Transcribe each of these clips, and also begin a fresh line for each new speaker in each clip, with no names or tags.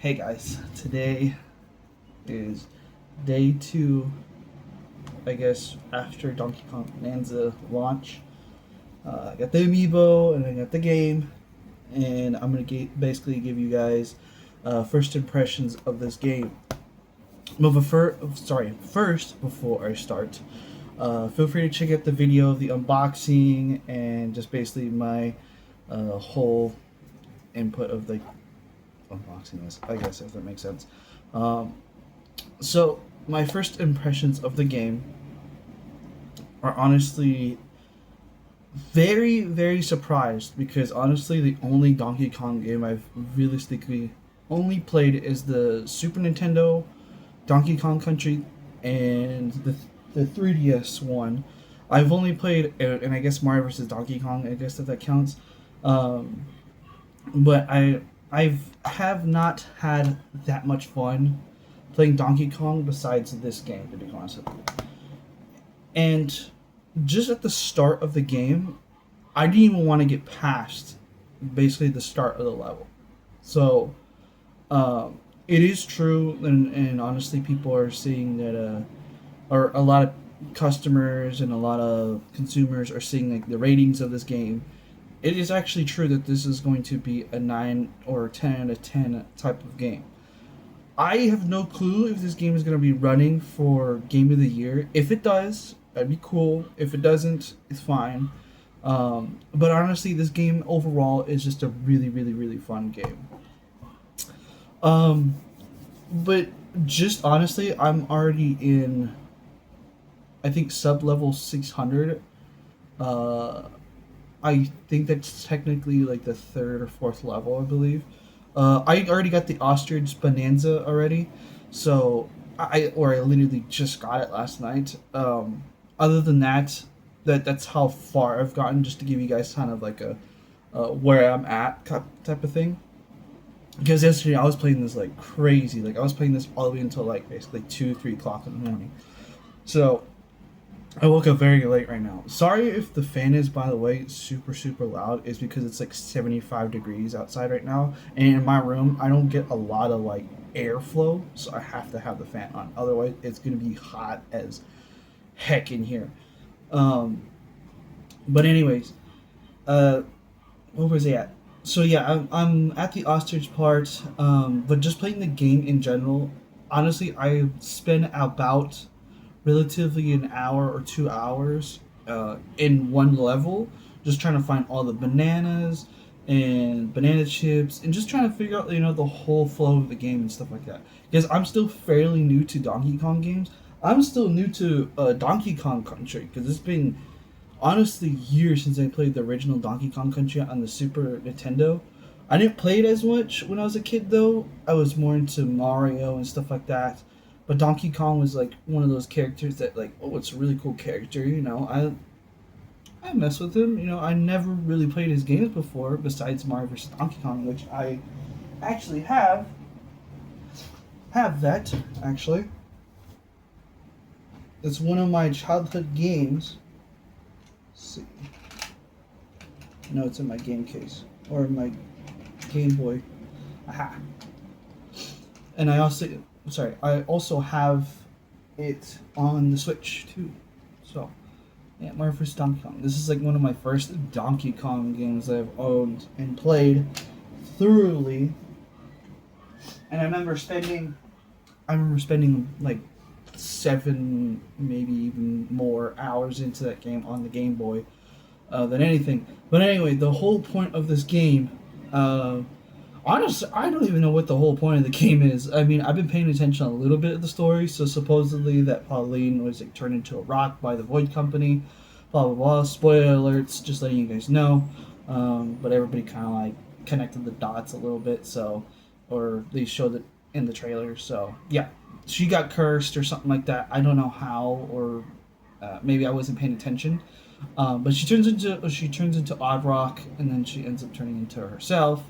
Hey guys, today is day 2, I guess, after Donkey Kong Bonanza launch. I got the amiibo and I got the game, and I'm gonna basically give you guys first impressions of this game. But first, before I start, feel free to check out the video of the unboxing and just basically my whole input of the unboxing this, I guess, if that makes sense. Um, so, my first impressions of the game are honestly very, very surprised because honestly, the only Donkey Kong game I've realistically only played is the Super Nintendo Donkey Kong Country and the 3DS one. I've only played, and I guess Mario vs. Donkey Kong, I guess that counts. Um, but I've have not had that much fun playing Donkey Kong besides this game, to be honest with you. And just at the start of the game, I didn't even want to get past basically the start of the level. So it is true, and honestly, people are seeing that, or a lot of customers and a lot of consumers are seeing like the ratings of this game. It is actually true that this is going to be a 9 or 10 out of 10 type of game. I have no clue if this game is going to be running for Game of the Year. If it does, that'd be cool. If it doesn't, it's fine. But honestly, this game overall is just a really, really, really fun game. Um, but just honestly, I'm already in, I think, sub level 600. Uh, I think that's technically like the third or fourth level, I believe. I already got the ostrich bonanza already, so I literally just got it last night. Other than that, that's how far I've gotten. Just to give you guys kind of like a where I'm at type of thing. Because yesterday I was playing this like crazy. Like I was playing this all the way until like basically 2, 3 o'clock in the morning. So I woke up very late right now. Sorry if the fan is, by the way, super, super loud. It's because it's like 75 degrees outside right now. And in my room, I don't get a lot of like airflow. So I have to have the fan on. Otherwise, it's going to be hot as heck in here. Um, but anyways, uh, where was I at? So yeah, I'm at the ostrich part. But just playing the game in general, honestly, I spend about relatively an hour or 2 hours in one level, just trying to find all the bananas and banana chips, and just trying to figure out the whole flow of the game and stuff like that. Because I'm still fairly new to Donkey Kong games. I'm still new to Donkey Kong Country because it's been honestly years since I played the original Donkey Kong Country on the Super Nintendo. I didn't play it as much when I was a kid though. I was more into Mario and stuff like that. But Donkey Kong was like one of those characters that like, oh, it's a really cool character, I mess with him. I never really played his games before besides Mario vs. Donkey Kong, which I actually have that actually. It's one of my childhood games. Let's see. No, it's in my game case or my Game Boy. Aha. And I also have it on the Switch too. So, yeah, Mario vs. Donkey Kong. This is like one of my first Donkey Kong games that I've owned and played thoroughly. And I remember spending like 7, maybe even more hours into that game on the Game Boy than anything. But anyway, the whole point of this game, honestly, I don't even know what the whole point of the game is. I mean, I've been paying attention a little bit of the story. So supposedly that Pauline was like turned into a rock by the Void Company. Blah blah blah. Spoiler alerts, just letting you guys know. But everybody kind of like connected the dots a little bit. So, or they showed it in the trailer. So yeah, she got cursed or something like that. I don't know how, or maybe I wasn't paying attention. But she turns into Odd Rock, and then she ends up turning into herself,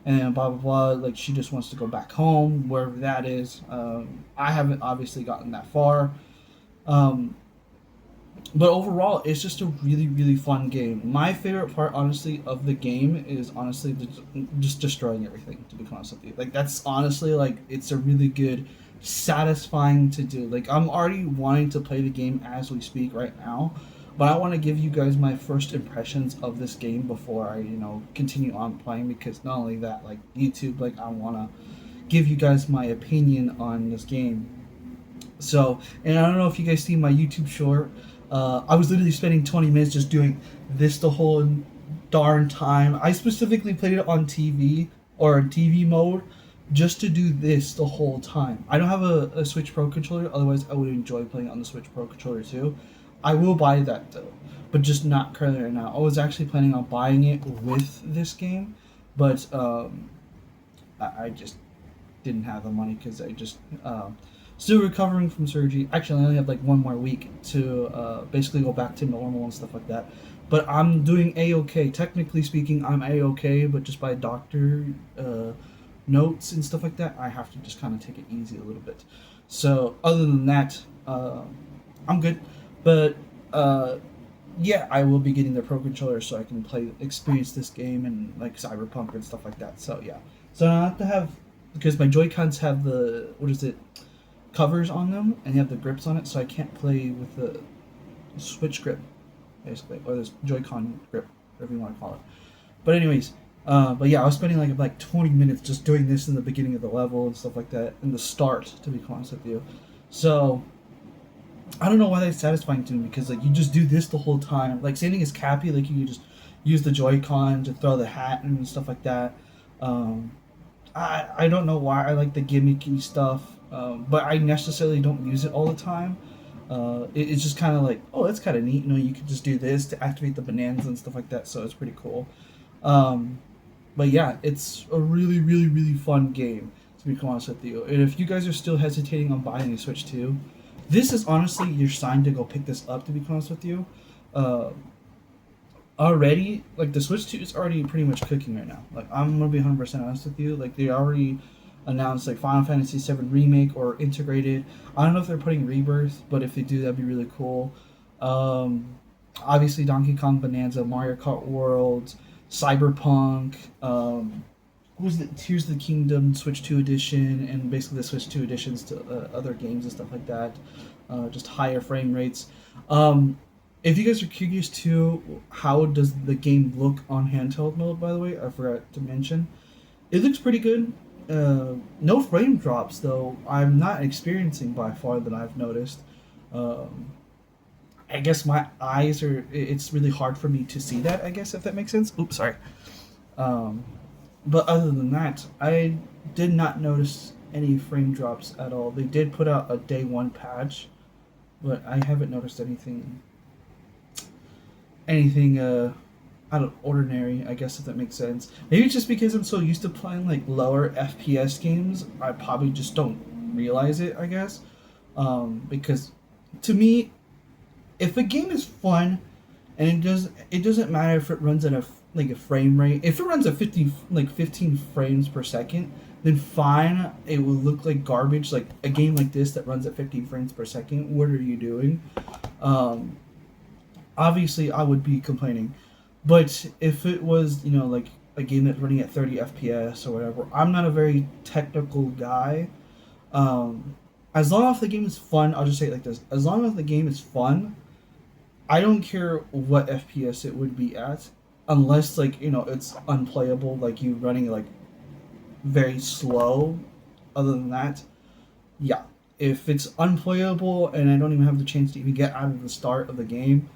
and blah blah blah. Like she just wants to go back home, wherever that is. I haven't obviously gotten that far. Um, But overall, it's just a really, really fun game. My favorite part, honestly, of the game is honestly just destroying everything. To be honest with you, like that's honestly like it's a really good, satisfying to do. Like I'm already wanting to play the game as we speak right now, but I want to give you guys my first impressions of this game before I continue on playing, because not only that, like YouTube, like I want to give you guys my opinion on this game. So, and I don't know if you guys see my YouTube short. I was literally spending 20 minutes just doing this the whole darn time. I specifically played it on TV or TV mode just to do this the whole time. I don't have a Switch Pro controller, otherwise, I would enjoy playing on the Switch Pro controller too. I will buy that though, but just not currently right now. I was actually planning on buying it with this game, but I just didn't have the money because I just still recovering from surgery. Actually, I only have like one more week to basically go back to normal and stuff like that. But I'm doing a okay. Technically speaking, I'm a okay, but just by doctor notes and stuff like that, I have to just kind of take it easy a little bit. So other than that, I'm good. But yeah, I will be getting the Pro Controller so I can experience this game and like Cyberpunk and stuff like that. So yeah, so I have to have, because my Joy Cons have the, what is it, covers on them, and they have the grips on it, so I can't play with the Switch grip, basically, or this Joy-Con grip, whatever you want to call it. But anyways, but yeah, I was spending like 20 minutes just doing this in the beginning of the level and stuff like that, in the start, to be honest with you. So I don't know why that's satisfying to me, because like you just do this the whole time. Like same thing as Cappy, like you just use the Joy-Con to throw the hat and stuff like that. Um, I don't know why I like the gimmicky stuff, but I necessarily don't use it all the time. It's just kind of like, oh, that's kind of neat. You could just do this to activate the bananas and stuff like that, so it's pretty cool. Um, but yeah, it's a really, really, really fun game, to be honest with you. And if you guys are still hesitating on buying a Switch 2, this is honestly your sign to go pick this up, to be honest with you. Uh, Already, like the Switch 2 is already pretty much cooking right now. Like I'm gonna be 100% honest with you. Like they already announced like Final Fantasy VII remake or integrated. I don't know if they're putting Rebirth, but if they do, that'd be really cool. Um, Obviously Donkey Kong Bonanza, Mario Kart World, Cyberpunk. Who's the Tears of the Kingdom Switch 2 edition, and basically the Switch 2 editions to other games and stuff like that. Just higher frame rates. If you guys are curious too, how does the game look on handheld mode? By the way, I forgot to mention. It looks pretty good. No frame drops though. I'm not experiencing by far that I've noticed. Um, I guess my eyes are. It's really hard for me to see that. I guess if that makes sense. Oops, sorry. Um, but other than that, I did not notice any frame drops at all. They did put out a day one patch, but I haven't noticed anything out of ordinary, I guess, if that makes sense. Maybe it's just because I'm so used to playing like lower FPS games, I probably just don't realize it, I guess. Because to me, if a game is fun and it doesn't matter if it runs at a frame rate. If it runs at 15 frames per second, then fine, it will look like garbage. Like a game like this that runs at 15 frames per second, what are you doing? Um, Obviously I would be complaining. But if it was, like a game that's running at 30 FPS or whatever, I'm not a very technical guy. Um, as long as the game is fun, I'll just say it like this: as long as the game is fun, I don't care what FPS it would be at, unless like it's unplayable, like you running like very slow. Other than that, yeah. If it's unplayable and I don't even have the chance to even get out of the start of the game,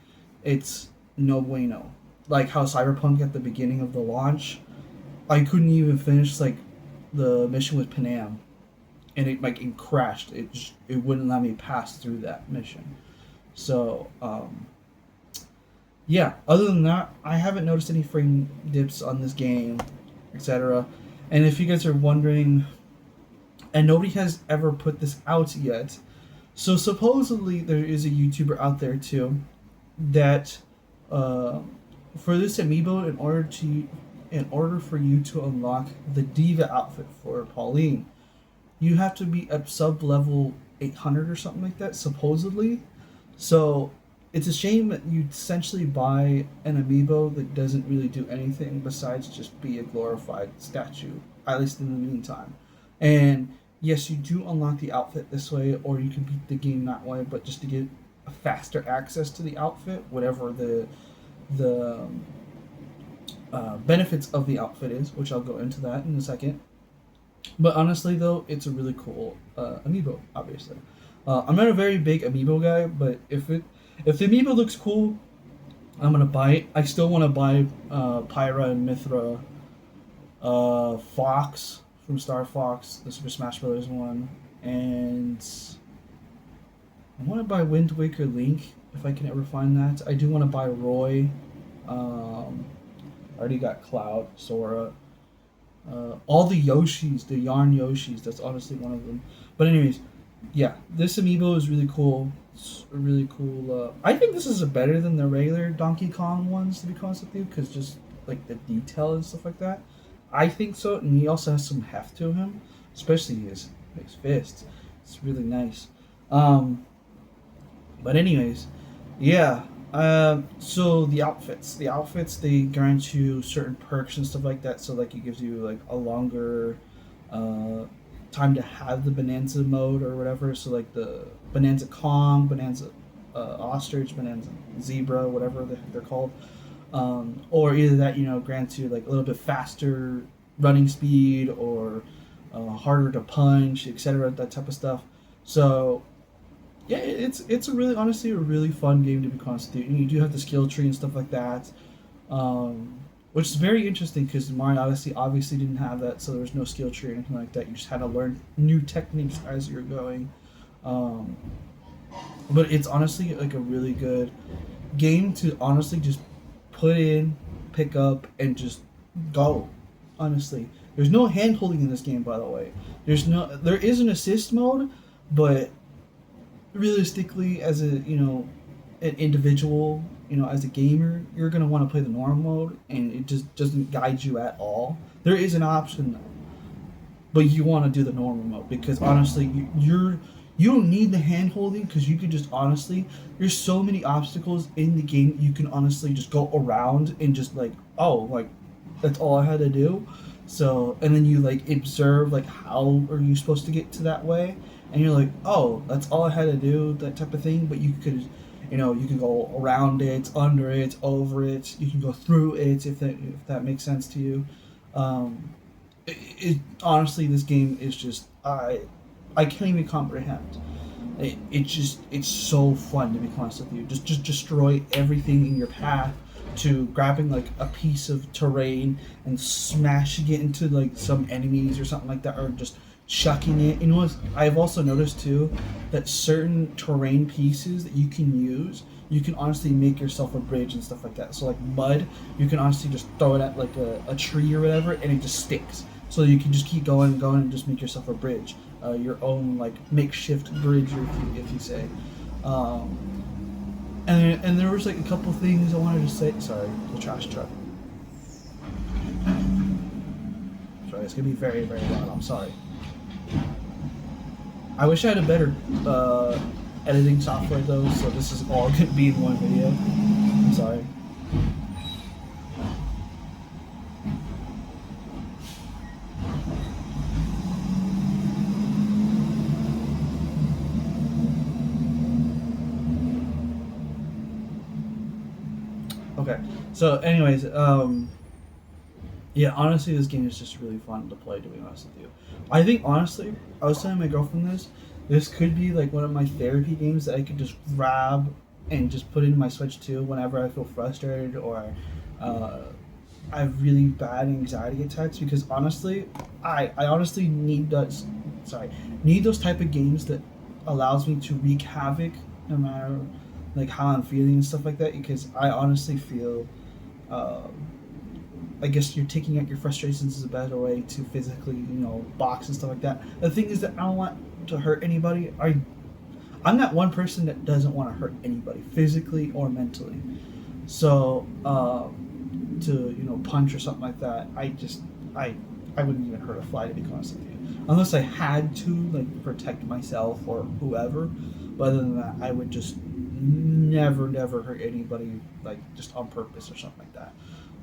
it's no bueno. Like how Cyberpunk at the beginning of the launch, I couldn't even finish like the mission with Panam, and it crashed. It wouldn't let me pass through that mission. So yeah. Other than that, I haven't noticed any frame dips on this game, etc. And if you guys are wondering, and nobody has ever put this out yet, so supposedly there is a YouTuber out there too that uh, for this amiibo, in order for you to unlock the diva outfit for Pauline, you have to be at sub level 800 or something like that, supposedly. So it's a shame that you essentially buy an amiibo that doesn't really do anything besides just be a glorified statue, at least in the meantime. And yes, you do unlock the outfit this way, or you can beat the game that way, but just to get a faster access to the outfit, whatever the benefits of the outfit is, which I'll go into that in a second. But honestly, though, it's a really cool amiibo. Obviously, I'm not a very big amiibo guy, but if the amiibo looks cool, I'm gonna buy it. I still want to buy Pyra and Mithra, Fox from Star Fox, the Super Smash Bros. One, and I want to buy Wind Waker Link if I can ever find that. I do want to buy Roy. I already got Cloud, Sora. All the Yoshis, the Yarn Yoshis. That's honestly one of them. But anyways, yeah, this amiibo is really cool. It's a really cool. I think this is better than the regular Donkey Kong ones, to be honest with you, because just like the detail and stuff like that. I think so, and he also has some heft to him, especially his fists. It's really nice. Um, but anyways, yeah. So the outfits, they grant you certain perks and stuff like that. So like it gives you like a longer uh, time to have the Bonanza mode or whatever. So like the Bonanza Kong, Bonanza Ostrich, Bonanza Zebra, whatever they're called. Or either that grants you like a little bit faster running speed or harder to punch, etc. That type of stuff. So yeah, it's a really honestly a really fun game to be honest with you. And you do have the skill tree and stuff like that, which is very interesting because Mario Odyssey obviously didn't have that, so there was no skill tree or anything like that. You just had to learn new techniques as you're going. Um, but it's honestly like a really good game to honestly just put in, pick up, and just go. Honestly, there's no hand holding in this game, by the way. There is an assist mode, but realistically, as an individual, as a gamer, you're gonna want to play the normal mode, and it just doesn't guide you at all. There is an option though, but you want to do the normal mode because honestly, you don't need the hand holding because you can just honestly, there's so many obstacles in the game you can honestly just go around and just like, oh, like that's all I had to do. So and then you like observe like how are you supposed to get to that way, and you're like, oh, that's all I had to do, that type of thing. But you could, you can go around it, under it, over it. You can go through it if that makes sense to you. Honestly, this game is just I can't even comprehend. It's so fun to be honest with you. Just destroy everything in your path to grabbing like a piece of terrain and smashing it into like some enemies or something like that, or just chucking it. I've also noticed too that certain terrain pieces that you can use, you can honestly make yourself a bridge and stuff like that. So like mud, you can honestly just throw it at like a tree or whatever, and it just sticks. So you can just keep going and going and just make yourself a bridge, your own like makeshift bridge, if you say. And there was like a couple things I wanted to say. Sorry, the trash truck. Sorry, it's gonna be very very loud. I'm sorry. I wish I had a better editing software though, so this is all gonna be in one video. I'm sorry. Okay. So, anyways, yeah, honestly, this game is just really fun to play. To be honest with you, I think honestly, I was telling my girlfriend this. This could be like one of my therapy games that I could just grab and just put into my Switch too whenever I feel frustrated or I have really bad anxiety attacks. Because honestly, I honestly need those type of games that allows me to wreak havoc no matter like how I'm feeling and stuff like that. Because I honestly feel. I guess you're taking out your frustrations is a better way to physically, box and stuff like that. The thing is that I don't want to hurt anybody. I'm that one person that doesn't want to hurt anybody, physically or mentally. So, to punch or something like that, I wouldn't even hurt a fly, to be honest with you, unless I had to like protect myself or whoever. But other than that, I would just never hurt anybody like just on purpose or something like that.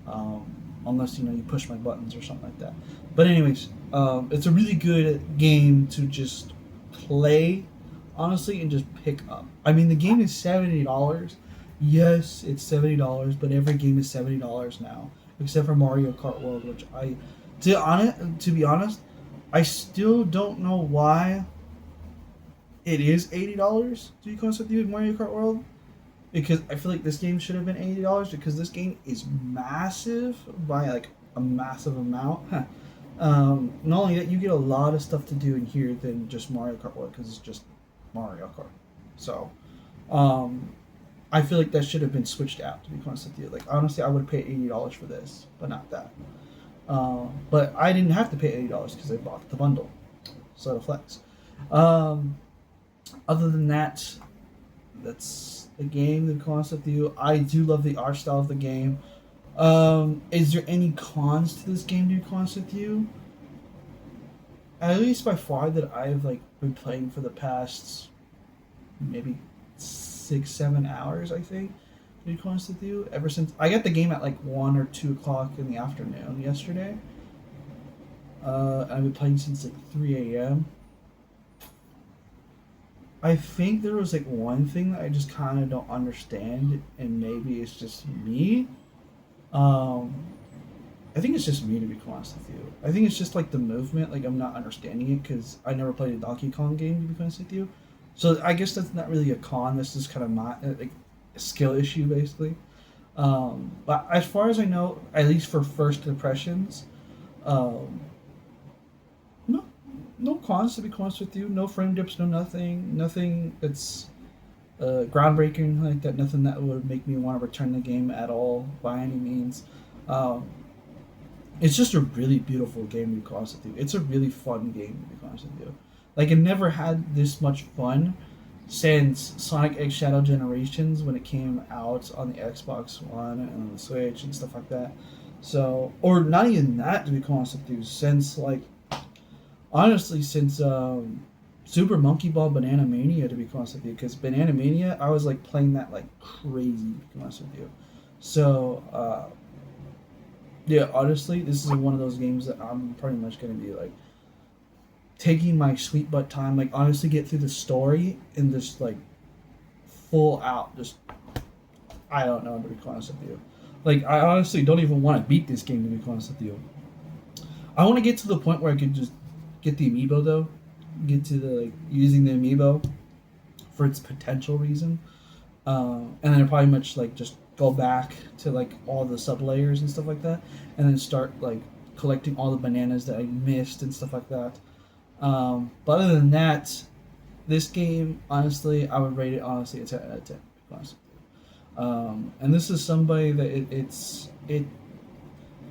Um, Unless you push my buttons or something like that. But anyways, it's a really good game to just play, honestly, and just pick up. I mean, the game is $70. Yes, it's $70, but every game is $70 now, except for Mario Kart World, which to be honest, I still don't know why it is $80. To be honest with you, in Mario Kart World, because I feel like this game should have been $80 because this game is massive by like a massive amount. Not only that, you get a lot of stuff to do in here than just Mario Kart World because it's just Mario Kart. So, um, I feel like that should have been switched out. To be honest with you, like honestly, I would have paid $80 for this, but not that. But I didn't have to pay $80 because I bought the bundle, so the flex. Um, Other than that, that's the game. The concept of you. I do love the art style of the game. Is there any cons to this game? To concept you? At least by far that I've like been playing for the past maybe 6-7 hours. I think. To be honest with you, ever since I got the game at like 1 or 2 o'clock in the afternoon yesterday. I've been playing since like 3 a.m. I think there was like one thing that I just kind of don't understand, and maybe it's just me. Um, I think it's just me to be honest with you. I think it's just like the movement, like I'm not understanding it because I never played a Donkey Kong game to be honest with you. So I guess that's not really a con. That's just kind of my like a skill issue basically. But as far as I know, at least for first impressions, um, no, no cons to be honest with you. No frame dips, no nothing, nothing that's groundbreaking like that. Nothing that would make me want to return the game at all by any means. Um, it's just a really beautiful game to be honest with you. It's a really fun game to be honest with you. Like I never had this much fun since Sonic X Shadow Generations when it came out on the Xbox One and on the Switch and stuff like that. So, or not even that to be honest with you, since like honestly since Super Monkey Ball Banana Mania to be honest with you, because Banana Mania I was like playing that like crazy to be honest with you. So yeah, honestly, this is one of those games that I'm pretty much gonna be like taking my sweet butt time, like honestly get through the story and just like full out, just I don't know to be honest with you. Like I honestly don't even want to beat this game to be honest with you. I want to get to the point where I could just get the amiibo though, get to the like using the amiibo for its potential reason, and then probably much like just go back to like all the sub layers and stuff like that, and then start like collecting all the bananas that I missed and stuff like that. But other than that, this game honestly, I would rate it honestly a 10 out of 10. Honestly. And this is somebody that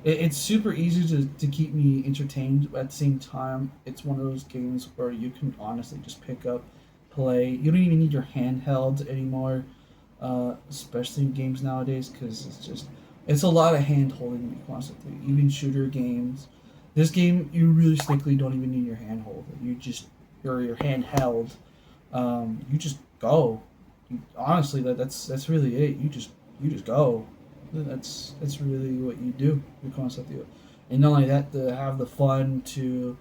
it's super easy to keep me entertained, but at the same time, it's one of those games where you can honestly just pick up, play. You don't even need your handheld anymore, especially in games nowadays, because it's a lot of hand holding. To be honest with you, even shooter games. This game, you realistically don't even need your handhold. You just your handheld. You just go. Honestly, that's really it. You just go. That's really what you do. The concept of it, and not only that, to have the fun to.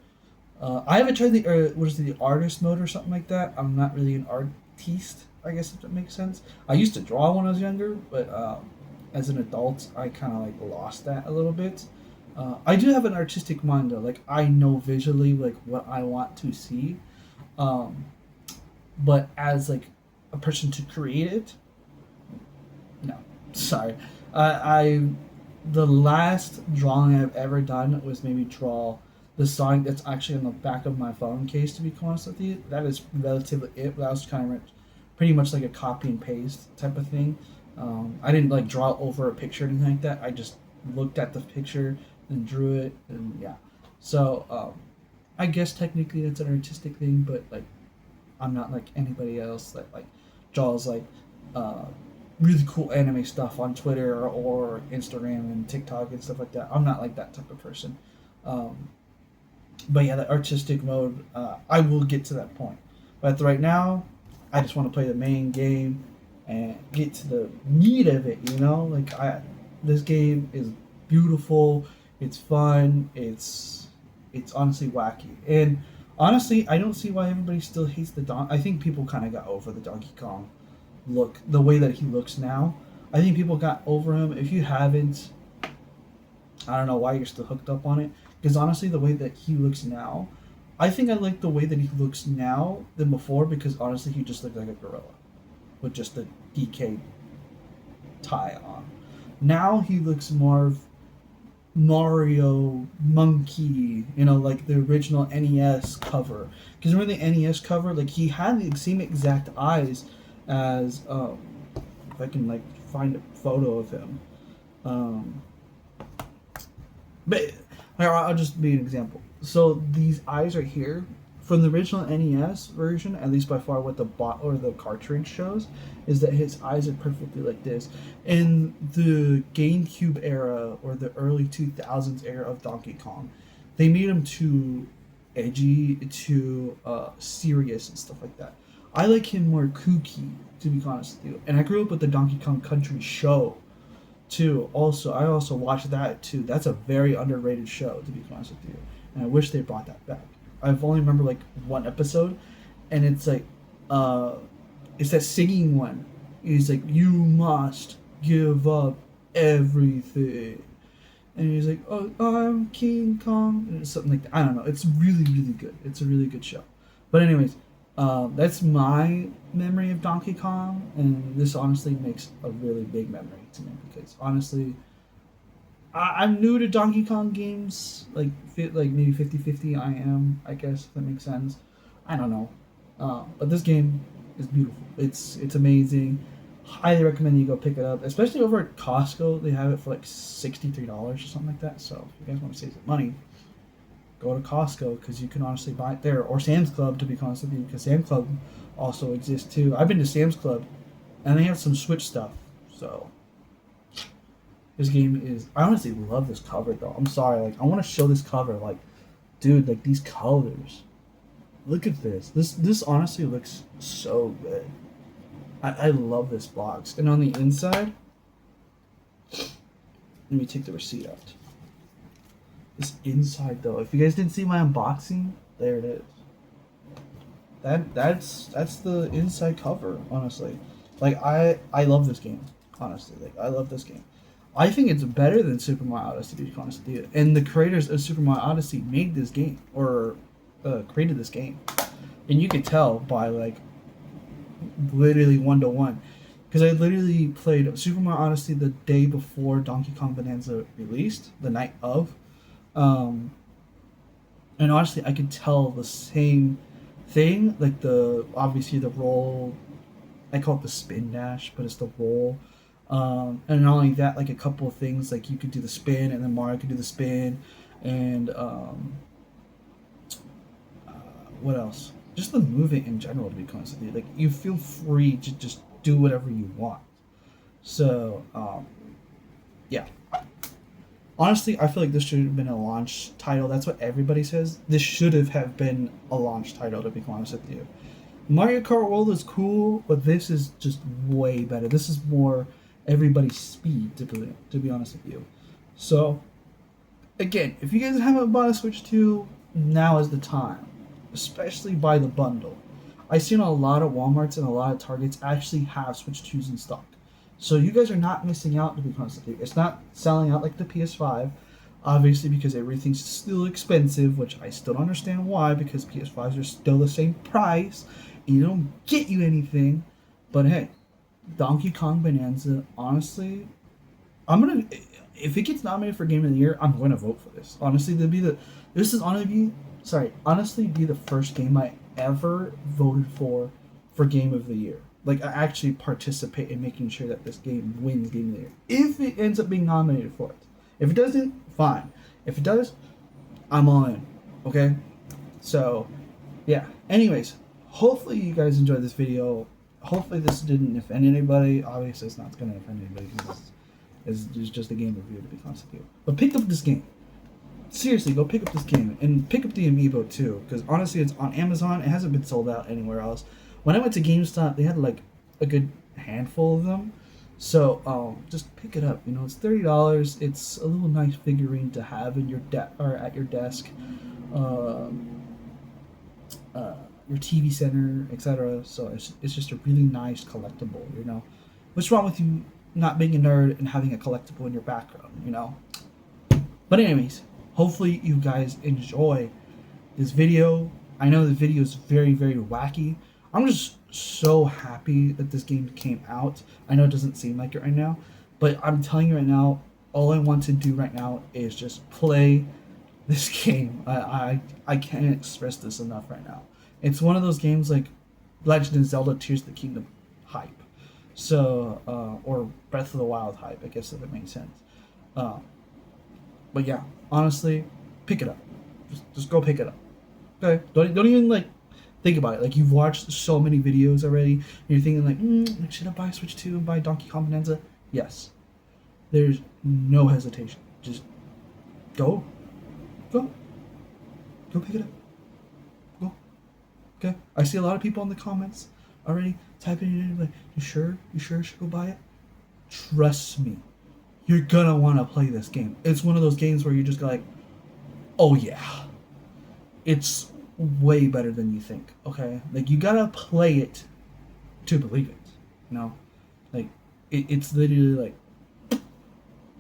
I haven't tried the what is it, the artist mode or something like that. I'm not really an artiste, I guess if that makes sense. I used to draw when I was younger, but as an adult, I kind of like lost that a little bit. I do have an artistic mind though. Like I know visually like what I want to see, um, but as like a person to create it, no. Sorry. I the last drawing I've ever done was maybe draw the song that's actually on the back of my phone case. To be honest with you, that is relatively it. That was kind of pretty much like a copy and paste type of thing. I didn't like draw over a picture or anything like that. I just looked at the picture and drew it, and yeah. So I guess technically it's an artistic thing, but like I'm not like anybody else that like draws like uh, really cool anime stuff on Twitter or Instagram and TikTok and stuff like that. I'm not like that type of person. Um, but yeah, the artistic mode, I will get to that point. But right now, I just want to play the main game. and get to the meat of it. You know, this game is beautiful. It's fun. It's honestly wacky. And honestly, I don't see why everybody still hates the Don. I think people kind of got over the Donkey Kong look, the way that he looks now. I think people got over him. If you haven't, I don't know why you're still hooked up on it. Because honestly, the way that he looks now, I think I like the way that he looks now than before. Because honestly, he just looked like a gorilla with just a DK tie on. Now he looks more of Mario Monkey, like the original NES cover. Because remember the NES cover, like he had the same exact eyes as if I can like find a photo of him. But I'll just be an example. So these eyes right here, from the original NES version, at least by far what the bot or the cartridge shows, is that his eyes are perfectly like this. In the GameCube era or the early 2000s era of Donkey Kong, they made him too edgy, too serious and stuff like that. I like him more kooky, to be honest with you. And I grew up with the Donkey Kong Country show too. I also watched that too. That's a very underrated show, to be honest with you. And I wish they brought that back. I've only remember like one episode, and it's like, it's that singing one. He's like, "You must give up everything," and he's like, "Oh, I'm King Kong," and something like that. I don't know. It's really, really good. It's a really good show. But anyways, that's my memory of Donkey Kong, and this honestly makes a really big memory to me because honestly, I'm new to Donkey Kong games, like maybe 50-50 I am, I guess, if that makes sense. I don't know. But this game is beautiful. It's amazing. Highly recommend you go pick it up, especially over at Costco. They have it for like $63 or something like that. So if you guys want to save some money, go to Costco because you can honestly buy it there. Or Sam's Club, to be honest with you, because Sam's Club also exists too. I've been to Sam's Club, and they have some Switch stuff. So this game is. I honestly love this cover though. I'm sorry, like I want to show this cover. Like, dude, like these colors. Look at this. This honestly looks so good. I love this box. And on the inside, let me take the receipt out. This inside though, if you guys didn't see my unboxing, there it is. That's the inside cover. Honestly, like I love this game. Honestly, like I love this game. I think it's better than Super Mario Odyssey, to be honest with you. And the creators of Super Mario Odyssey made this game, or created this game. And you could tell by, like, literally 1-to-1. Because I literally played Super Mario Odyssey the day before Donkey Kong Bonanza released, the night of. And honestly, I could tell the same thing. Like, obviously the roll, I call it the spin dash, but it's the roll. And not only that, like a couple of things, like you could do the spin, and then Mario could do the spin, and what else? Just the movement in general, to be honest with you. Like you feel free to just do whatever you want. So, yeah. Honestly, I feel like this should have been a launch title. That's what everybody says. This should have been a launch title, to be honest with you. Mario Kart World is cool, but this is just way better. This is more everybody's speed, to be honest with you. So, again, if you guys haven't bought a Switch 2, now is the time. Especially buy the bundle. I've seen a lot of Walmarts and a lot of Targets actually have Switch 2s in stock. So you guys are not missing out, to be honest with you. It's not selling out like the PS5, obviously, because everything's still expensive, which I still don't understand why, because PS5s are still the same price, and you don't get you anything. But hey, Donkey Kong Bonanza, honestly, if it gets nominated for Game of the Year, I'm going to vote for this. Honestly, honestly be the first game I ever voted for Game of the Year. Like, I actually participate in making sure that this game wins Game of the Year. If it ends up being nominated for it. If it doesn't, fine. If it does, I'm all in. Okay? So, yeah. Anyways, hopefully you guys enjoyed this video. Hopefully this didn't offend anybody. Obviously it's not going to offend anybody because it's just a game review, to be honest with you. But pick up this game. Seriously, go pick up this game. And pick up the amiibo too. Because honestly, it's on Amazon. It hasn't been sold out anywhere else. When I went to GameStop, they had like a good a handful of them. So just pick it up. You know, it's $30. It's a little nice figurine to have in your or at your desk, um, your TV center, etc. So it's just a really nice collectible. You know, what's wrong with you not being a nerd and having a collectible in your background? You know. But anyways, hopefully you guys enjoy this video. I know the video is very, very wacky. I'm just so happy that this game came out. I know it doesn't seem like it right now, but I'm telling you right now, all I want to do right now is just play this game. I can't express this enough right now. It's one of those games like Legend of Zelda Tears of the Kingdom hype. So, or Breath of the Wild hype, I guess if it makes sense. Uh, but yeah, honestly, pick it up. Just go pick it up. Okay, don't even like think about it. Like you've watched so many videos already, and you're thinking like, should I buy Switch 2 and buy Donkey Kong Bonanza? Yes, there's no hesitation. Just go, go, go pick it up. Go. Okay. I see a lot of people in the comments already typing it in like, you sure? You sure I should go buy it? Trust me, you're gonna want to play this game. It's one of those games where you just go like, oh yeah. It's way better than you think, okay? Like, you gotta play it to believe it, you know? Like, it's literally like,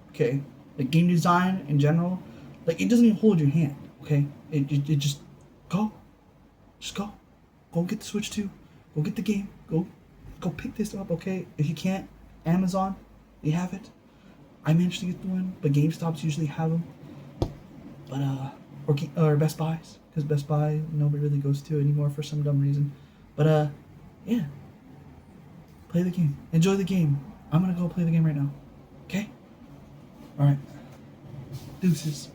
okay? Like, game design in general, like, it doesn't even hold your hand, okay? It just, go. Just go. Go get the Switch 2. Go get the game. Go pick this up, okay? If you can't, Amazon, they have it. I managed to get the one, but GameStops usually have them. But, or Best Buys, because Best Buy nobody really goes to anymore for some dumb reason. But yeah, play the game, enjoy the game. I'm gonna go play the game right now. Okay, all right, deuces.